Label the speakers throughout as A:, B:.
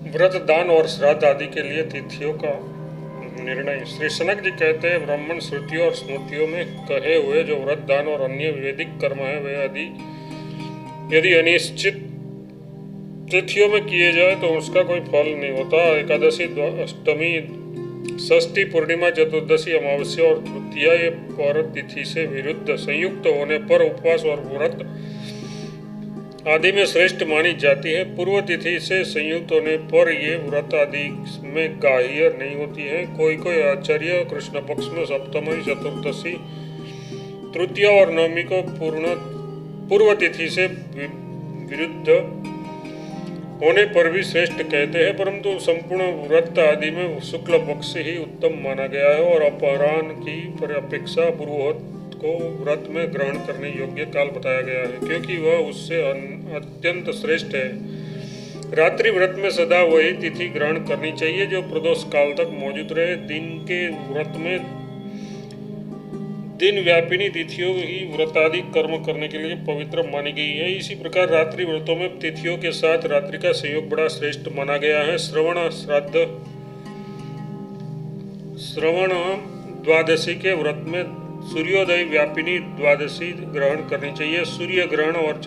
A: व्रत, दान और श्राद्ध आदि के लिए तिथियों का निर्णय। श्री सनक जी कहते हैं, ब्राह्मण श्रुतियों और स्मृतियों में कहे हुए जो व्रत, दान और अन्य वैदिक कर्म है वे यदि अनिश्चित तिथियों में किए जाए तो उसका कोई फल नहीं होता। एकादशी, अष्टमी, षष्ठी, पूर्णिमा, चतुर्दशी, अमावस्या और तृतीया ये पर तिथि से विरुद्ध संयुक्त होने पर उपवास और व्रत आदि में श्रेष्ठ मानी जाती है। पूर्व तिथि से संयुक्त होने पर ये व्रत आदि में ग्राह्य नहीं होती है। कोई आचार्य कृष्ण पक्ष में सप्तमी, चतुर्दशी, तृतीया और नवमी को पूर्व तिथि से विरुद्ध होने पर भी श्रेष्ठ कहते हैं, परंतु संपूर्ण व्रत आदि में शुक्ल पक्ष ही उत्तम माना गया है और अपराह्न की अपेक्षा पूर्वोक्त को व्रत में ग्रहण करने योग्य काल बताया गया है, क्योंकि वह उससे अत्यंत श्रेष्ठ है। रात्रि व्रत में सदा वही तिथि ग्रहण करनी चाहिए जो प्रदोष काल तक मौजूद रहे। दिन के व्रत में दिन व्यापिनी तिथियों ही व्रतादि कर्म करने के लिए पवित्र मानी गई है। इसी प्रकार रात्रि व्रतों में तिथियों के साथ रात्रि का संयोग बड़ा श्रेष्ठ माना गया है। श्रवण द्वादशी के व्रत में सूर्योदय व्यापिनी द्वादशी ग्रहण करनी चाहिए। सूर्य ग्रहण और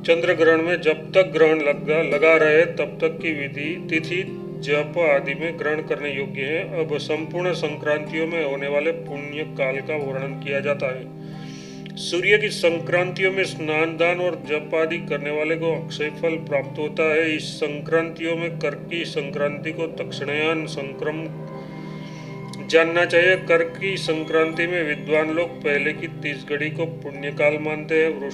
A: चंद्र ग्रहण में जब तक ग्रहण लगा रहे तब तक की विधि तिथि जप आदि में ग्रहण करने योग्य है। अब संपूर्ण संक्रांतियों में होने वाले पुण्य काल का वर्णन किया जाता है। सूर्य की संक्रांतियों में स्नान, दान और जप आदि करने वाले को अक्षय फल प्राप्त होता है। इस संक्रांतियों में कर्की संक्रांति को दक्षिणायन संक्रम जानना चाहिए। कर्की संक्रांति में विद्वान लोग पहले की 30 घड़ी को पुण्यकाल मानते हैं।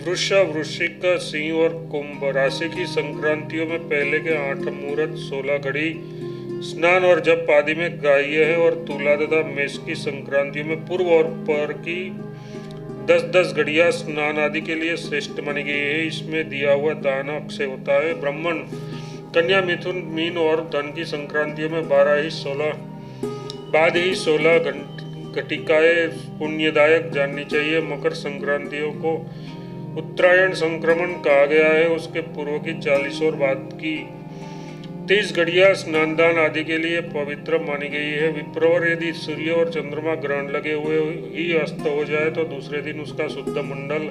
A: वृश्चिक, सिंह और कुंभ राशि की संक्रांतियों में पहले के 8 मुहूर्त, 16 घड़ी स्नान और जप आदि में ग्राह्य है और तुला तथा मेष की संक्रांतियों में पूर्व और पर की 10-10 घड़ियां स्नान आदि के लिए श्रेष्ठ मानी गई है। इसमें दिया हुआ दान अक्षय होता है। ब्राह्मण, कन्या, मिथुन, मीन और धन की संक्रांतियों में बाद ही 16 घटिकाएं पुण्यदायक जाननी चाहिए। मकर संक्रांतियों को उत्तरायण संक्रमण कहा गया है। उसके पूर्व की 40 और बाद की 30 घड़ियां स्नान, दान आदि के लिए पवित्र मानी गई है। विप्रवर, यदि सूर्य और चंद्रमा ग्रहण लगे हुए ही अस्त हो जाए तो दूसरे दिन उसका शुद्ध मंडल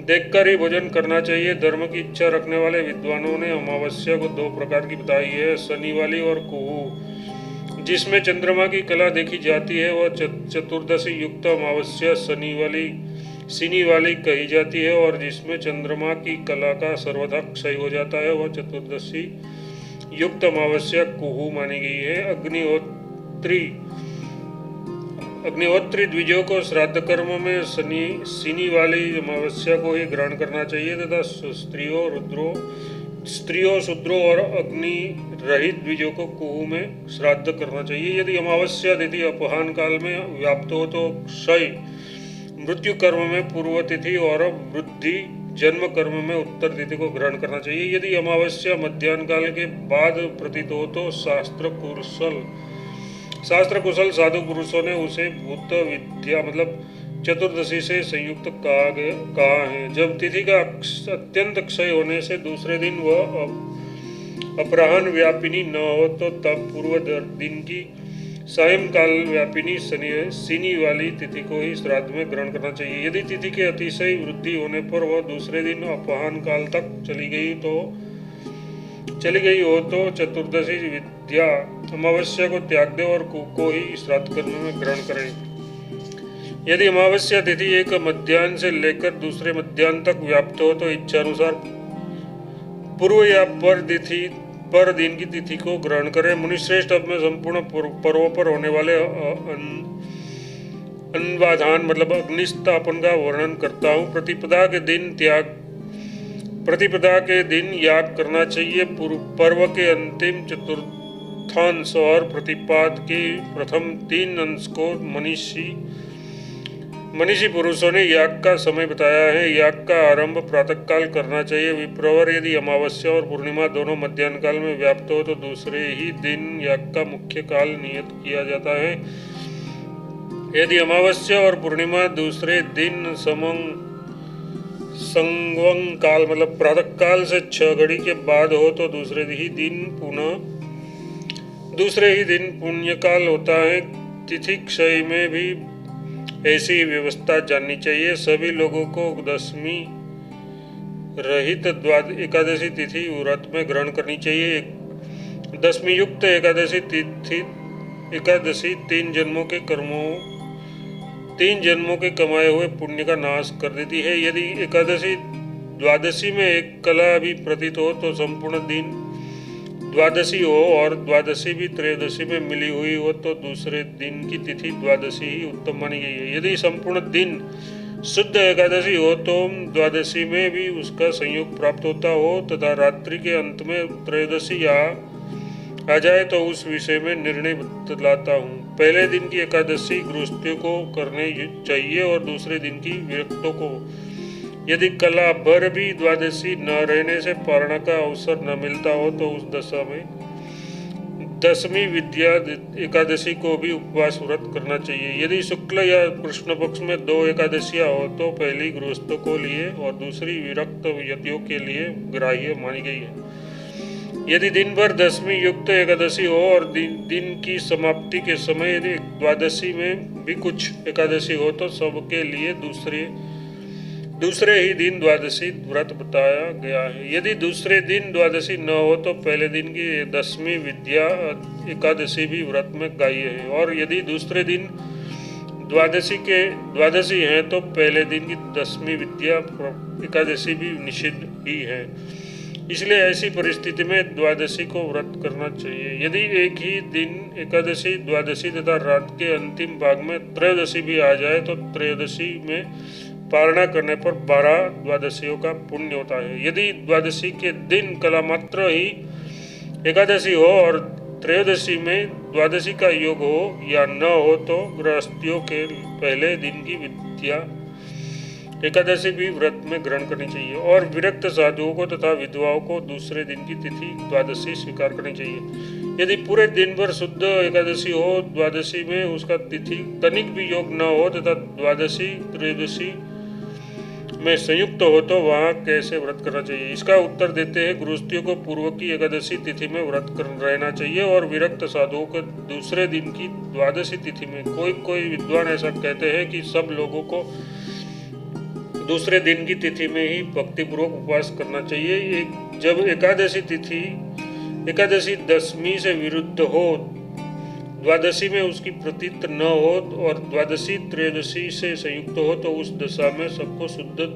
A: देखकर ही भोजन करना चाहिए। धर्म की इच्छा रखने वाले विद्वानों ने अमावस्या को 2 प्रकार की बताई है, शनि वाली और कुहू। जिसमें चंद्रमा की कला देखी जाती है वह चतुर्दशी युक्त अमावस्या शनि वाली कही जाती है, और जिसमें चंद्रमा की कला का सर्वथा क्षय हो जाता है वह चतुर्दशी युक्त अमावस्या कुहू मानी गई है। अग्निहोत्री द्विजों को श्राद्ध कर्म में शनि वाली अमावस्या को ही ग्रहण करना चाहिए तथा स्त्रियों, शूद्रों और अग्नि रहित द्विजों को कुहू में श्राद्ध करना चाहिए। यदि अमावस्या तिथि अपहान काल में व्याप्त हो तो क्षय, मृत्यु कर्म में पूर्व तिथि और वृद्धि जन्म कर्म में उत्तर तिथि को ग्रहण करना चाहिए। यदि अमावस्या मध्याह्न काल के बाद प्रतीत हो तो शास्त्र कुशल साधु पुरुषों ने उसे भूत विद्या मतलब चतुर्दशी से संयुक्त कहा है। जब तिथि का अत्यंत क्षय होने से दूसरे दिन वह अपराह्न व्यापिनी न हो तो तब पूर्व दिन की सायंकाल व्यापिनी शनि वाली तिथि को ही श्राद्ध में ग्रहण करना चाहिए। यदि तिथि के अतिशय वृद्धि होने पर वह दूसरे दिन अपहान काल तक चली गई हो तो चतुर्दशी विद्या अमावस्या को त्याग दे और को ही श्राद्ध कर्म में ग्रहण करें। यदि अमावस्या तिथि एक मध्याह्न से लेकर दूसरे मध्याह्न तक व्याप्त हो तो इच्छानुसार पूर्व या पर दिन की तिथि को ग्रहण करें। मुनिश्रेष्ठ अब मैं संपूर्ण पर्वों पर होने वाले अन्वाधान मतलब अग्निस्थापन का वर्णन करता हूँ। प्रतिपदा के दिन याग करना चाहिए। पर्व के अंतिम चतुर्थांश और प्रतिपाद के प्रथम 3 अंश को मनीषी पुरुषों ने याग का समय बताया है। याग का आरंभ प्रातःकाल करना चाहिए। विप्रवर, यदि अमावस्या और पूर्णिमा दोनों मध्याह्न काल में व्याप्त हो तो दूसरे ही दिन याग का मुख्य काल नियत किया जाता है। यदि अमावस्या और पूर्णिमा दूसरे दिन संगम काल मतलब प्रातः काल से 6 घड़ी के बाद हो तो दूसरे ही दिन पुण्य काल होता है। तिथि क्षय में भी ऐसी व्यवस्था जाननी चाहिए। सभी लोगों को दशमी रहित एकादशी तिथि व्रत में ग्रहण करनी चाहिए। दशमी युक्त एकादशी तिथि एकादशी 3 जन्मों के कमाए हुए पुण्य का नाश कर देती है। यदि एकादशी द्वादशी में एक कला भी प्रतीत हो तो संपूर्ण दिन द्वादशी हो और द्वादशी भी त्रयोदशी में मिली हुई हो तो दूसरे दिन की तिथि द्वादशी ही उत्तम मानी गई है। यदि संपूर्ण दिन शुद्ध एकादशी हो तो द्वादशी में भी उसका संयोग प्राप्त होता हो तथा रात्रि के अंत में त्रयोदशी आ जाए तो उस विषय में निर्णय बतलाता हूँ। पहले दिन की एकादशी गृहस्थियों को करने चाहिए और दूसरे दिन की विरक्तों को। यदि कला भर भी द्वादशी न रहने से पारणा का अवसर न मिलता हो तो उस दशा में दशमी विद्या एकादशी को भी उपवास व्रत करना चाहिए। यदि शुक्ल या कृष्ण पक्ष में 2 एकादशियां हो तो पहली गृहस्थों को लिए और दूसरी विरक्त यतियों के लिए ग्राह्य मानी गई है। यदि दिन भर दशमी युक्त एकादशी हो और दिन की समाप्ति के समय यदि द्वादशी में भी कुछ एकादशी हो तो सबके लिए दूसरे ही दिन द्वादशी व्रत बताया गया है। यदि दूसरे दिन द्वादशी न हो तो पहले दिन की दशमी विद्या एकादशी भी व्रत में ग्राह्य है और यदि दूसरे दिन द्वादशी है तो पहले दिन की दशमी विद्या एकादशी भी निषिद्ध ही है। इसलिए ऐसी परिस्थिति में द्वादशी को व्रत करना चाहिए। यदि एक ही दिन एकादशी द्वादशी तथा रात के अंतिम भाग में त्रयोदशी भी आ जाए तो त्रयोदशी में पारणा करने पर 12 द्वादशियों का पुण्य होता है। यदि द्वादशी के दिन कला मात्र ही एकादशी हो और त्रयोदशी में द्वादशी का योग हो या न हो तो गृहस्थियों के पहले दिन की विद्या एकादशी भी व्रत में ग्रहण करनी चाहिए और विरक्त साधुओं को तथा विधवाओं को दूसरे दिन की तिथि द्वादशी स्वीकार करनी चाहिए। यदि पूरे दिन भर शुद्ध एकादशी हो द्वादशी में उसका तिथि तनिक भी योग न हो तथा द्वादशी त्रयोदशी में संयुक्त हो तो वहाँ कैसे व्रत करना चाहिए। इसका उत्तर देते हैं गृहस्थियों को पूर्व की एकादशी तिथि में व्रत रहना चाहिए और विरक्त साधुओं को दूसरे दिन की द्वादशी तिथि में। कोई विद्वान ऐसा कहते हैं कि सब लोगों को दूसरे दिन की तिथि में ही भक्तिपूर्वक उपवास करना चाहिए। जब एकादशी दशमी से विरुद्ध हो द्वादशी में उसकी प्रतीत न हो और द्वादशी त्रयोदशी से संयुक्त हो तो उस दशा में सबको शुद्ध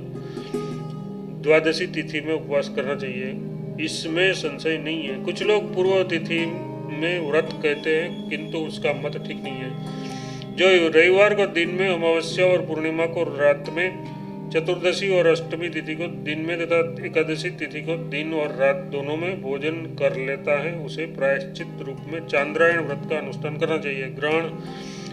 A: द्वादशी तिथि में उपवास करना चाहिए। इसमें संशय नहीं है। कुछ लोग पूर्व तिथि में व्रत कहते हैं किंतु उसका मत ठीक नहीं है। जो रविवार को दिन में अमावस्या और पूर्णिमा को रात में चतुर्दशी और अष्टमी तिथि को दिन में तथा एकादशी तिथि को दिन और रात दोनों में भोजन कर लेता है उसे प्रायश्चित रूप में चांद्रायण व्रत का अनुष्ठान करना चाहिए।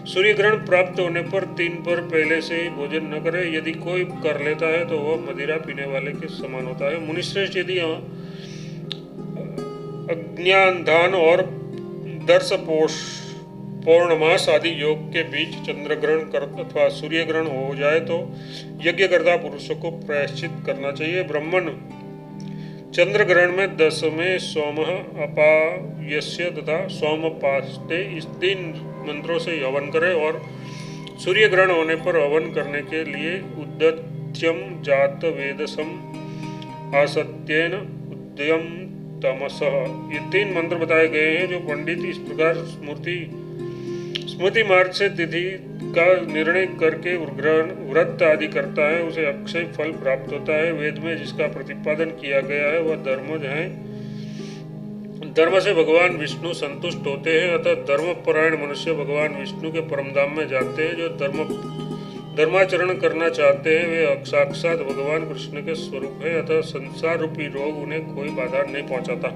A: सूर्य ग्रहण प्राप्त होने पर 3 पर पहले से ही भोजन न करे। यदि कोई कर लेता है तो वह मदिरा पीने वाले के समान होता है। मुनिश्रेष्ठ यदि अज्ञानदान और दर्श पौर्णमास आदि योग के बीच चंद्र ग्रहण अथवा सूर्य ग्रहण हो जाए तो यज्ञकर्ता पुरुषों को प्रायश्चित करना चाहिए। ब्राह्मण चंद्र ग्रहण में 10वें सोमः अपायस्य तथा सोमपास्ते इस 3 मंत्रों से हवन करे और सूर्य ग्रहण होने पर हवन करने के लिए उद्यत्यम जात वेदसम असत्येन उद्यम तमसः ये 3 मंत्र बताए गए हैं। जो पंडित इस प्रकार स्मृति मार्ग से तिथि का निर्णय करके व्रत आदि करता है उसे अक्षय फल प्राप्त होता है। वेद में जिसका प्रतिपादन किया गया है वह धर्मज है। धर्म से भगवान विष्णु संतुष्ट होते हैं अतः धर्मपरायण मनुष्य भगवान विष्णु के परमधाम में जाते हैं। जो धर्माचरण करना चाहते हैं वे साक्षात भगवान कृष्ण के स्वरूप है अतः संसार रूपी रोग उन्हें कोई बाधा नहीं पहुंचाता।